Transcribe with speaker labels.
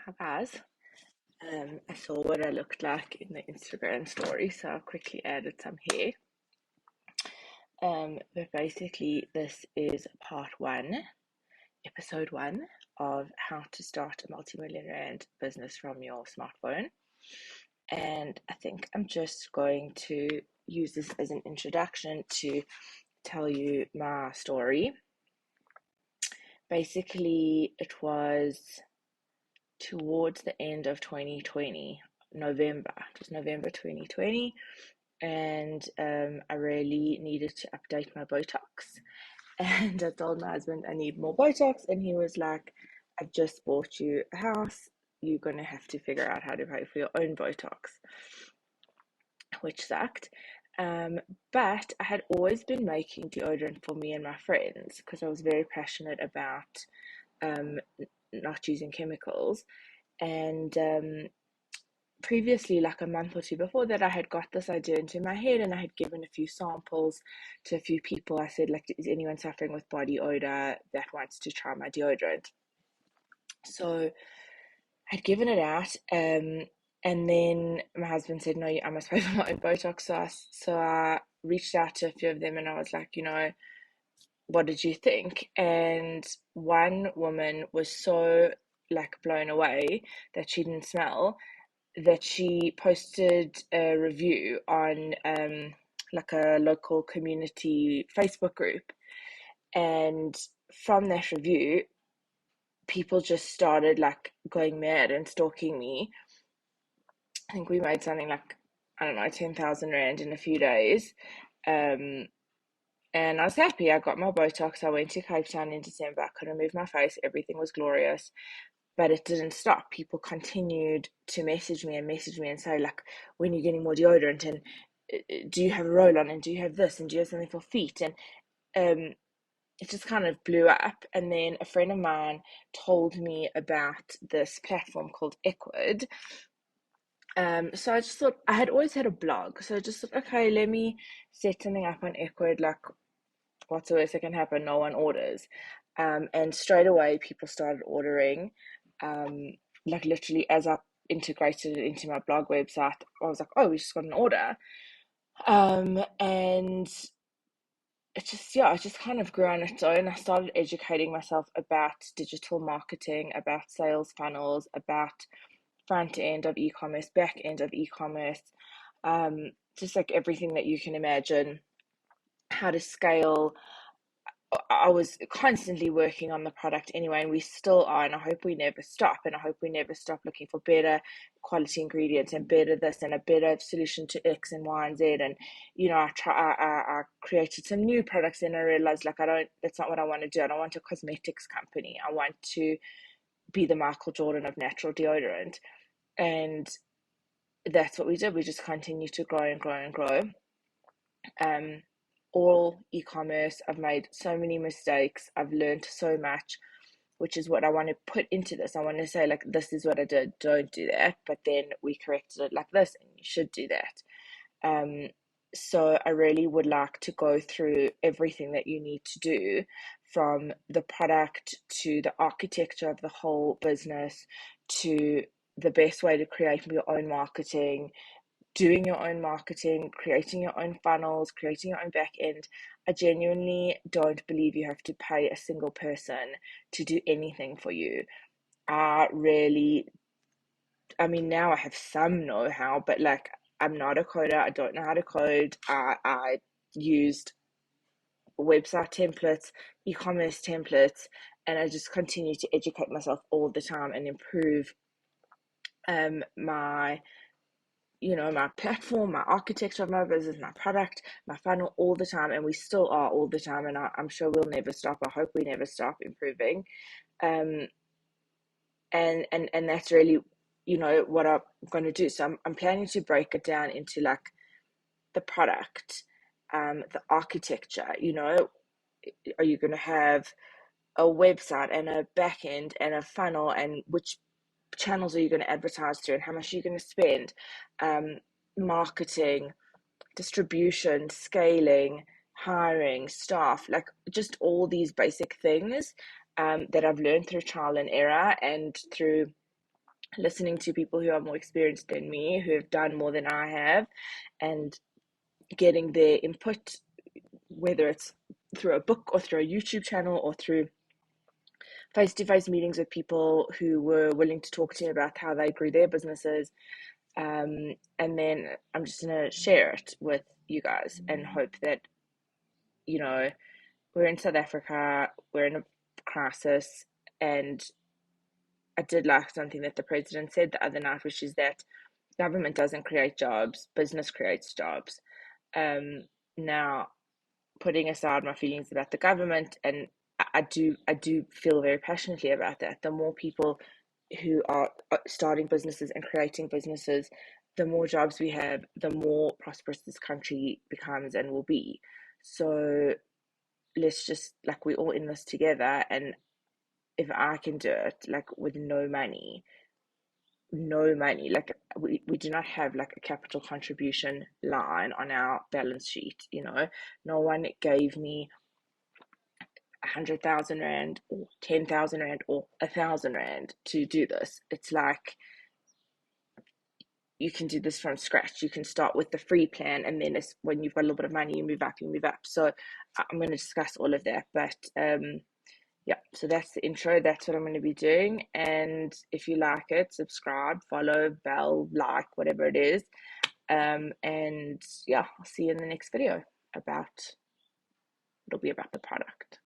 Speaker 1: Hi guys. I saw what I looked like in the Instagram story, so I quickly added some hair. But basically, this is part one, episode one of how to start a multi-million rand business from your smartphone. And I think I'm just going to use this as an introduction to tell you my story. Basically, it was towards the end of 2020, November. It was November 2020, and I really needed to update my Botox. And I told my husband I need more Botox, and he was like, I've just bought you a house. You're going to have to figure out how to pay for your own Botox, which sucked. But I had always been making deodorant for me and my friends because I was very passionate about um, not using chemicals. And previously, like a month or two before that, I had got this idea into my head and I had given a few samples to a few people. I said, like, is anyone suffering with body odor that wants to try my deodorant? So I'd given it out. And then my husband said, no, I must pay for my own Botox. So I reached out to a few of them and I was like, what did you think? And one woman was so like blown away that she didn't smell that she posted a review on like a local community Facebook group. And from that review, people just started like going mad and stalking me. I think we made something like, I don't know, 10,000 Rand in a few days. Um, and I was happy. I got my Botox. I went to Cape Town in December. I could remove my face. Everything was glorious. But it didn't stop. People continued to message me and say, like, when you're getting more deodorant, and do you have a roll on, and do you have this, and do you have something for feet? And it just kind of blew up. And then a friend of mine told me about this platform called Equid. So I just thought I had always had a blog, so I just thought, okay, let me set something up on Equid. Like, what's the worst that can happen? No one orders. And straight away, people started ordering. Um, like literally, as I integrated it into my blog website, I was like, oh, we just got an order. And it just kind of grew on its own. I started educating myself about digital marketing, about sales funnels, about front end of e-commerce, back end of e-commerce, just like everything that you can imagine, how to scale. I was constantly working on the product anyway, and we still are, and I hope we never stop. And I hope we never stop looking for better quality ingredients and better this and a better solution to X and Y and Z. And I created some new products, and I realized like that's not what I want to do. I don't want a cosmetics company. I want to be the Michael Jordan of natural deodorant, and that's what we did. We just continued to grow and grow and grow. Um, all e-commerce. I've made so many mistakes. I've learned so much, which is what I want to put into this. I want to say, like, this is what I did. Don't do that. But then we corrected it like this, and you should do that. So I really would like to go through everything that you need to do, from the product to the architecture of the whole business to the best way to create your own marketing, doing your own marketing, creating your own funnels, creating your own back end. I genuinely don't believe you have to pay a single person to do anything for you. I mean, now I have some know how, but like, I'm not a coder. I don't know how to code. I used website templates, e commerce templates, and I just continue to educate myself all the time and improve my my platform, my architecture of my business, my product, my funnel all the time, and we still are all the time, and I'm sure we'll never stop. I hope we never stop improving. Um, and that's really, what I'm going to do. So I'm planning to break it down into like the product, the architecture. Are you going to have a website and a back end and a funnel, and which channels are you going to advertise through, and how much are you going to spend? Marketing, distribution, scaling, hiring, staff, like just all these basic things that I've learned through trial and error and through listening to people who are more experienced than me, who have done more than I have, and getting their input, whether it's through a book or through a YouTube channel or through face-to-face meetings with people who were willing to talk to me about how they grew their businesses. And then I'm just going to share it with you guys and hope that, you know, we're in South Africa, we're in a crisis, and I did like something that the president said the other night, which is that government doesn't create jobs, business creates jobs. Now, putting aside my feelings about the government, and I do feel very passionately about that. The more people who are starting businesses and creating businesses, the more jobs we have, the more prosperous this country becomes and will be. So let's just, like, we're all in this together, and if I can do it, like, with no money, like, we do not have like a capital contribution line on our balance sheet. No one gave me 100,000 rand or 10,000 rand or 1,000 rand to do this. It's like, you can do this from scratch. You can start with the free plan, and then when you've got a little bit of money, you move up. So I'm going to discuss all of that, but yeah, so that's the intro. That's what I'm going to be doing. And if you like it, subscribe, follow, bell, like, whatever it is. And yeah, I'll see you in the next video. It'll be about the product.